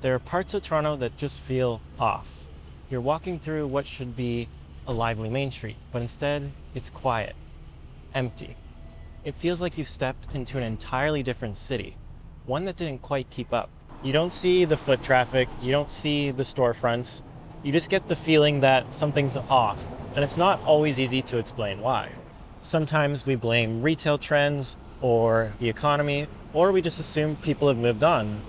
There are parts of Toronto that just feel off. You're walking through what should be a lively main street, but instead it's quiet, empty. It feels like you've stepped into an entirely different city, one that didn't quite keep up. You don't see the foot traffic, you don't see the storefronts, you just get the feeling that something's off, and it's not always easy to explain why. Sometimes we blame retail trends or the economy, or we just assume people have moved on.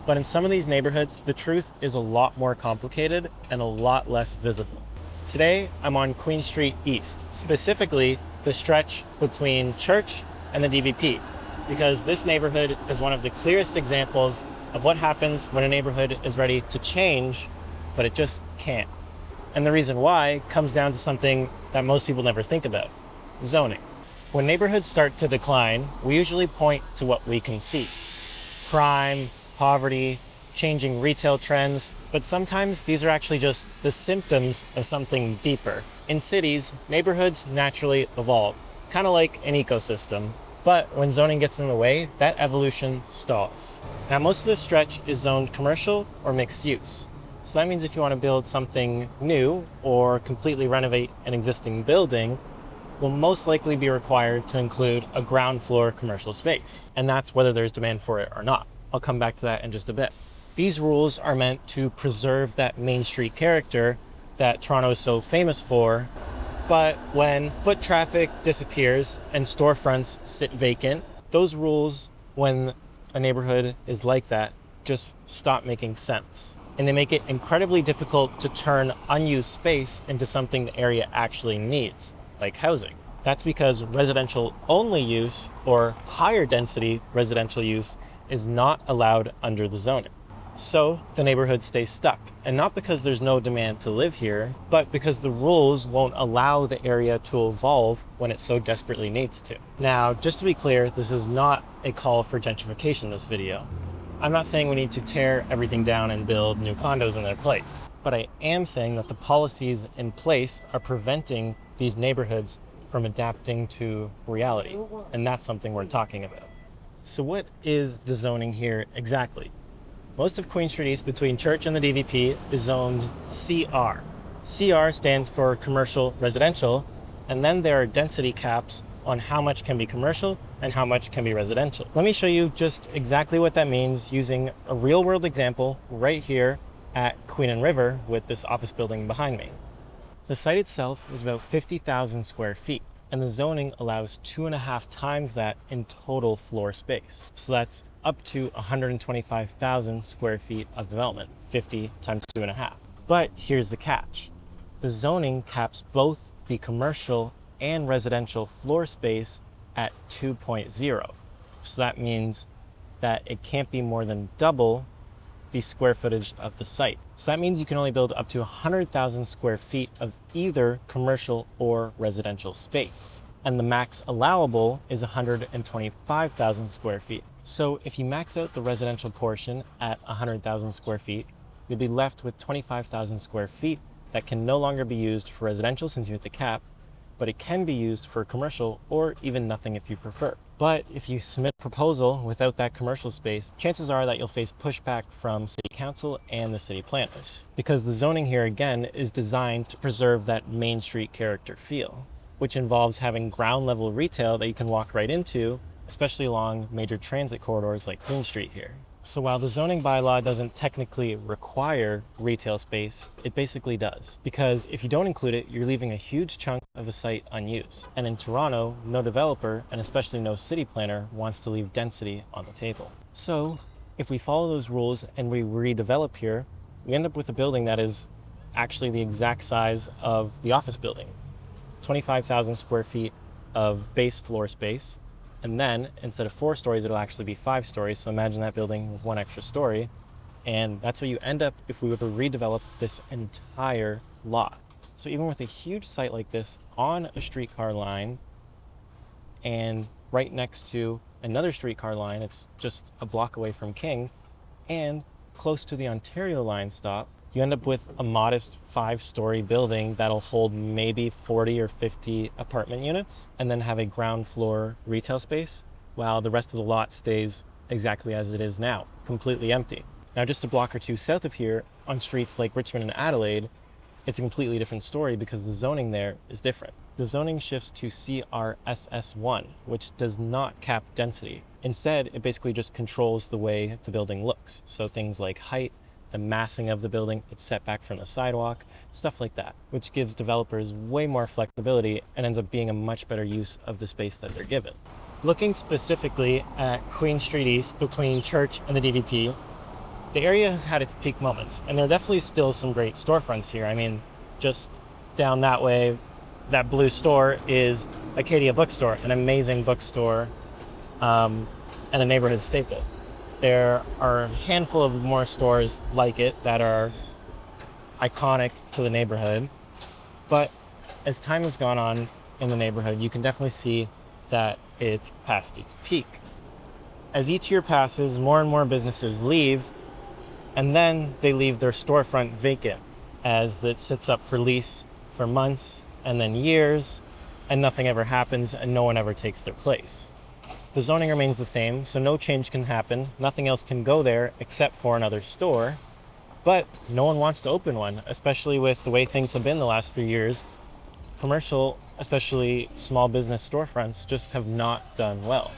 But in some of these neighborhoods, the truth is a lot more complicated and a lot less visible. Today, I'm on Queen Street East, specifically the stretch between Church and the DVP, because this neighborhood is one of the clearest examples of what happens when a neighborhood is ready to change, but it just can't. And the reason why comes down to something that most people never think about: zoning. When neighborhoods start to decline, we usually point to what we can see: crime, poverty, changing retail trends, but sometimes these are actually just the symptoms of something deeper. In cities, neighborhoods naturally evolve, kind of like an ecosystem, but when zoning gets in the way, that evolution stalls. Now, most of this stretch is zoned commercial or mixed use. So that means if you want to build something new or completely renovate an existing building, will most likely be required to include a ground floor commercial space. And that's whether there's demand for it or not. I'll come back to that in just a bit. These rules are meant to preserve that Main Street character that Toronto is so famous for. But when foot traffic disappears and storefronts sit vacant, those rules, when a neighborhood is like that, just stop making sense. And they make it incredibly difficult to turn unused space into something the area actually needs, like housing. That's because residential only use, or higher density residential use, is not allowed under the zoning. So the neighborhood stays stuck, and not because there's no demand to live here, but because the rules won't allow the area to evolve when it so desperately needs to. Now, just to be clear, this is not a call for gentrification, this video. I'm not saying we need to tear everything down and build new condos in their place, but I am saying that the policies in place are preventing these neighborhoods from adapting to reality, and that's something we're talking about. So what is the zoning here exactly? Most of Queen Street East between Church and the DVP is zoned CR. CR stands for commercial residential, and then there are density caps on how much can be commercial and how much can be residential. Let me show you just exactly what that means using a real world example right here at Queen and River with this office building behind me. The site itself is about 50,000 square feet, and the zoning allows 2.5 times that in total floor space. So that's up to 125,000 square feet of development, 50 times 2.5. But here's the catch. The zoning caps both the commercial and residential floor space at 2.0. So that means that it can't be more than double the square footage of the site. So that means you can only build up to 100,000 square feet of either commercial or residential space. And the max allowable is 125,000 square feet. So if you max out the residential portion at 100,000 square feet, you'll be left with 25,000 square feet that can no longer be used for residential since you hit the cap, but it can be used for commercial or even nothing if you prefer. But if you submit a proposal without that commercial space, chances are that you'll face pushback from City Council and the city planners. Because the zoning here, again, is designed to preserve that Main Street character feel, which involves having ground level retail that you can walk right into, especially along major transit corridors like Queen Street here. So while the zoning bylaw doesn't technically require retail space, it basically does. Because if you don't include it, you're leaving a huge chunk of the site unused. And in Toronto, no developer, and especially no city planner, wants to leave density on the table. So if we follow those rules and we redevelop here, we end up with a building that is actually the exact size of the office building. 25,000 square feet of base floor space. And then instead of 4 stories, it'll actually be 5 stories. So imagine that building with 1 extra story. And that's what you end up if we were to redevelop this entire lot. So even with a huge site like this on a streetcar line and right next to another streetcar line, it's just a block away from King, and close to the Ontario line stop, you end up with a modest 5-story building that'll hold maybe 40 or 50 apartment units and then have a ground floor retail space while the rest of the lot stays exactly as it is now, completely empty. Now, just a block or two south of here, on streets like Richmond and Adelaide, it's a completely different story because the zoning there is different. The zoning shifts to CRSS1, which does not cap density. Instead, it basically just controls the way the building looks. So things like height, the massing of the building, its setback from the sidewalk, stuff like that, which gives developers way more flexibility and ends up being a much better use of the space that they're given. Looking specifically at Queen Street East between Church and the DVP, the area has had its peak moments, and there are definitely still some great storefronts here. I mean, just down that way, that blue store is Acadia Bookstore, an amazing bookstore, and a neighborhood staple. There are a handful of more stores like it that are iconic to the neighborhood, but as time has gone on in the neighborhood, you can definitely see that it's past its peak. As each year passes, more and more businesses leave, and then they leave their storefront vacant as it sits up for lease for months and then years, and nothing ever happens and no one ever takes their place. The zoning remains the same, so no change can happen, nothing else can go there except for another store, but no one wants to open one, especially with the way things have been the last few years. Commercial, especially small business storefronts, just have not done well.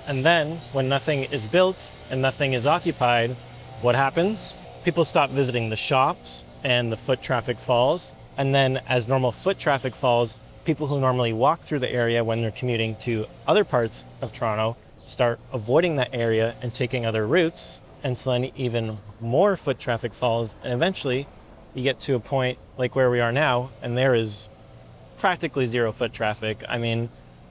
And then, when nothing is built and nothing is occupied, what happens? People stop visiting the shops and the foot traffic falls. And then as normal foot traffic falls, people who normally walk through the area when they're commuting to other parts of Toronto start avoiding that area and taking other routes. And so then even more foot traffic falls. And eventually you get to a point like where we are now, and there is practically zero foot traffic. I mean,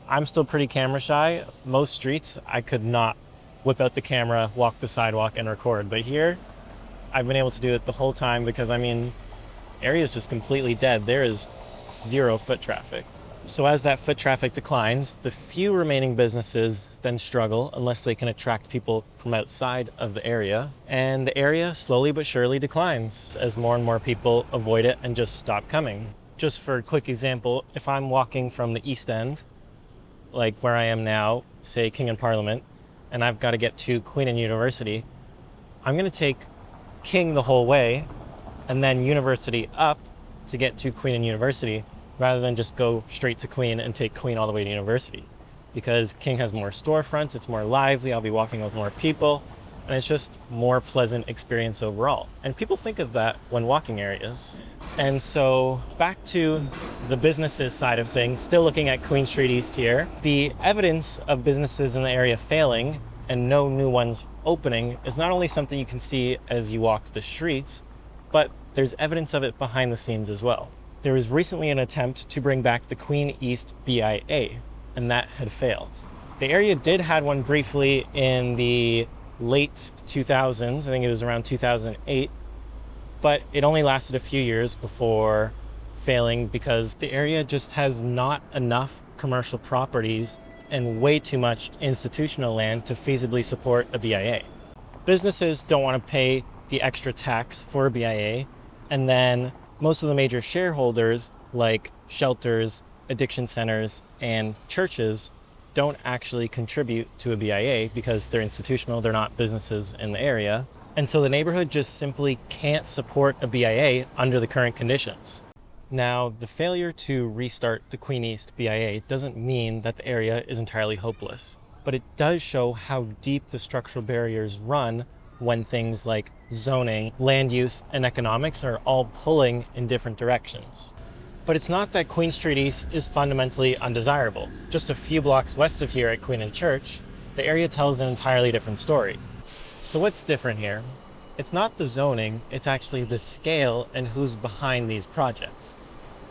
I'm still pretty camera shy. Most streets, I could not whip out the camera, walk the sidewalk, and record. But here, I've been able to do it the whole time because, I mean, area is just completely dead. There is zero foot traffic. So as that foot traffic declines, the few remaining businesses then struggle unless they can attract people from outside of the area. And the area slowly but surely declines as more and more people avoid it and just stop coming. Just for a quick example, if I'm walking from the East End, like where I am now, say King and Parliament, and I've got to get to Queen and University, I'm going to take King the whole way and then University up to get to Queen and University, rather than just go straight to Queen and take Queen all the way to University. Because King has more storefronts, it's more lively, I'll be walking with more people, and it's just more pleasant experience overall. And people think of that when walking areas. And so back to the businesses side of things, still looking at Queen Street East here, the evidence of businesses in the area failing and no new ones opening is not only something you can see as you walk the streets, but there's evidence of it behind the scenes as well. There was recently an attempt to bring back the Queen East BIA, and that had failed. The area did had one briefly in the late 2000s, I think it was around 2008, but it only lasted a few years before failing because the area just has not enough commercial properties and way too much institutional land to feasibly support a BIA. Businesses don't want to pay the extra tax for a BIA, and then most of the major shareholders, like shelters, addiction centers, and churches, don't actually contribute to a BIA because they're institutional, they're not businesses in the area. And so the neighborhood just simply can't support a BIA under the current conditions. Now, the failure to restart the Queen East BIA doesn't mean that the area is entirely hopeless, but it does show how deep the structural barriers run when things like zoning, land use, and economics are all pulling in different directions. But it's not that Queen Street East is fundamentally undesirable. Just a few blocks west of here at Queen and Church, the area tells an entirely different story. So what's different here? It's not the zoning, it's actually the scale and who's behind these projects.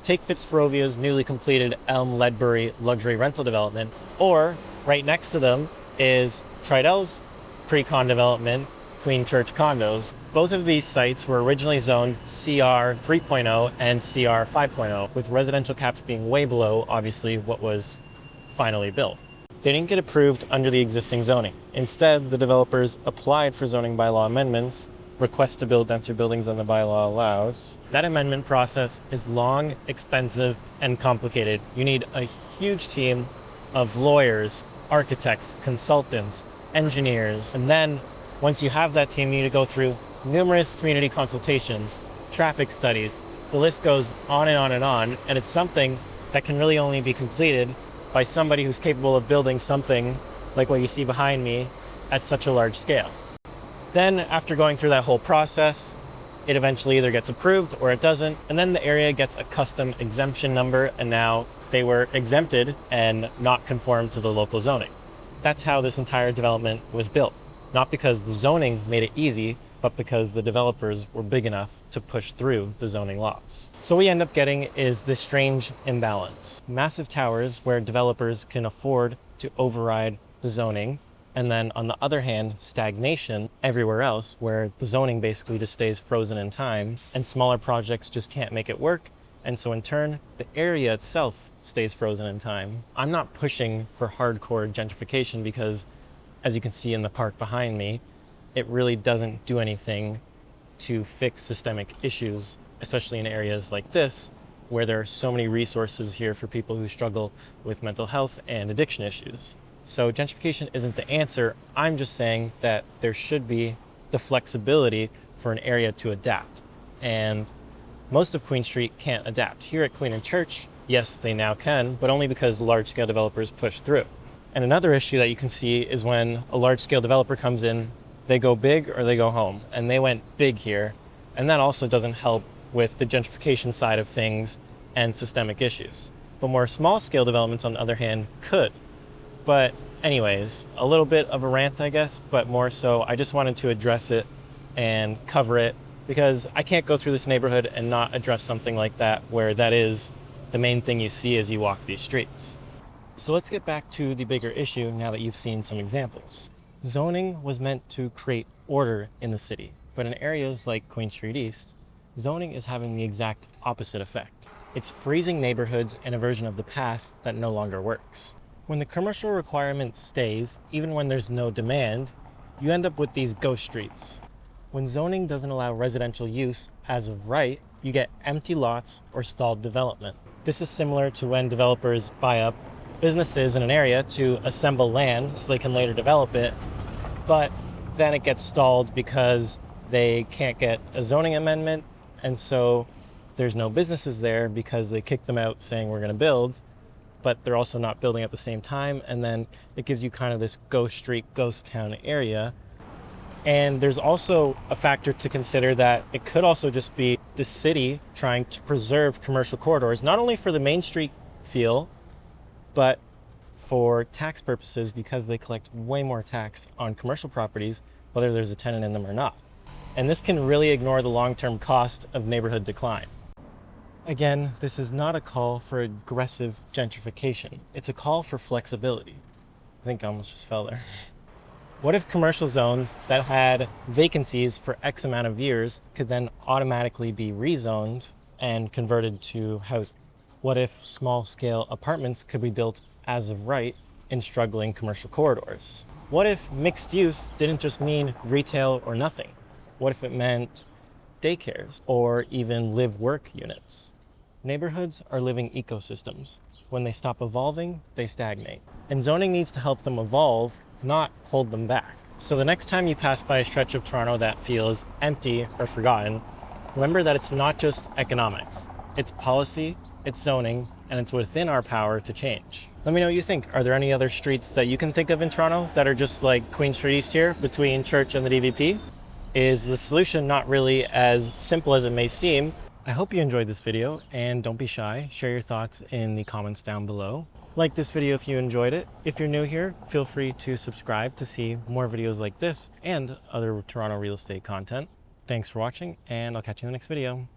Take Fitzrovia's newly completed Elm Ledbury luxury rental development, or right next to them is Tridell's pre-con development, Queen Church condos. Both of these sites were originally zoned CR 3.0 and CR 5.0, with residential caps being way below, obviously, what was finally built. They didn't get approved under the existing zoning. Instead, the developers applied for zoning bylaw amendments, request to build denser buildings than the bylaw allows. That amendment process is long, expensive, and complicated. You need a huge team of lawyers, architects, consultants, engineers, and then Once you have that team, you need to go through numerous community consultations, traffic studies. The list goes on and on and on, and it's something that can really only be completed by somebody who's capable of building something like what you see behind me at such a large scale. Then, after going through that whole process, it eventually either gets approved or it doesn't, and then the area gets a custom exemption number, and now they were exempted and not conform to the local zoning. That's how this entire development was built. Not because the zoning made it easy, but because the developers were big enough to push through the zoning laws. So what we end up getting is this strange imbalance. Massive towers where developers can afford to override the zoning, and then on the other hand, stagnation everywhere else where the zoning basically just stays frozen in time and smaller projects just can't make it work. And so in turn, the area itself stays frozen in time. I'm not pushing for hardcore gentrification because, as you can see in the park behind me, it really doesn't do anything to fix systemic issues, especially in areas like this, where there are so many resources here for people who struggle with mental health and addiction issues. So gentrification isn't the answer. I'm just saying that there should be the flexibility for an area to adapt. And most of Queen Street can't adapt. Here at Queen and Church, yes, they now can, but only because large-scale developers push through. And another issue that you can see is when a large-scale developer comes in, they go big or they go home, and they went big here. And that also doesn't help with the gentrification side of things and systemic issues. But more small-scale developments, on the other hand, could. But anyways, a little bit of a rant, I guess, but more so I just wanted to address it and cover it because I can't go through this neighborhood and not address something like that where that is the main thing you see as you walk these streets. So let's get back to the bigger issue now that you've seen some examples. Zoning was meant to create order in the city, but in areas like Queen Street East, zoning is having the exact opposite effect. It's freezing neighborhoods in a version of the past that no longer works. When the commercial requirement stays, even when there's no demand, you end up with these ghost streets. When zoning doesn't allow residential use as of right, you get empty lots or stalled development. This is similar to when developers buy up businesses in an area to assemble land so they can later develop it, but then it gets stalled because they can't get a zoning amendment, and so there's no businesses there because they kick them out saying we're going to build, but they're also not building at the same time, and then it gives you kind of this ghost street, ghost town area. And there's also a factor to consider that it could also just be the city trying to preserve commercial corridors, not only for the Main Street feel, but for tax purposes because they collect way more tax on commercial properties, whether there's a tenant in them or not. And this can really ignore the long-term cost of neighborhood decline. Again, this is not a call for aggressive gentrification. It's a call for flexibility. I think I almost just fell there. What if commercial zones that had vacancies for X amount of years could then automatically be rezoned and converted to housing? What if small-scale apartments could be built as of right in struggling commercial corridors? What if mixed use didn't just mean retail or nothing? What if it meant daycares or even live-work units? Neighborhoods are living ecosystems. When they stop evolving, they stagnate. And zoning needs to help them evolve, not hold them back. So the next time you pass by a stretch of Toronto that feels empty or forgotten, remember that it's not just economics. It's policy, it's zoning, and it's within our power to change. Let me know what you think. Are there any other streets that you can think of in Toronto that are just like Queen Street East here between Church and the DVP? Is the solution not really as simple as it may seem? I hope you enjoyed this video, and don't be shy. Share your thoughts in the comments down below. Like this video if you enjoyed it. If you're new here, feel free to subscribe to see more videos like this and other Toronto real estate content. Thanks for watching, and I'll catch you in the next video.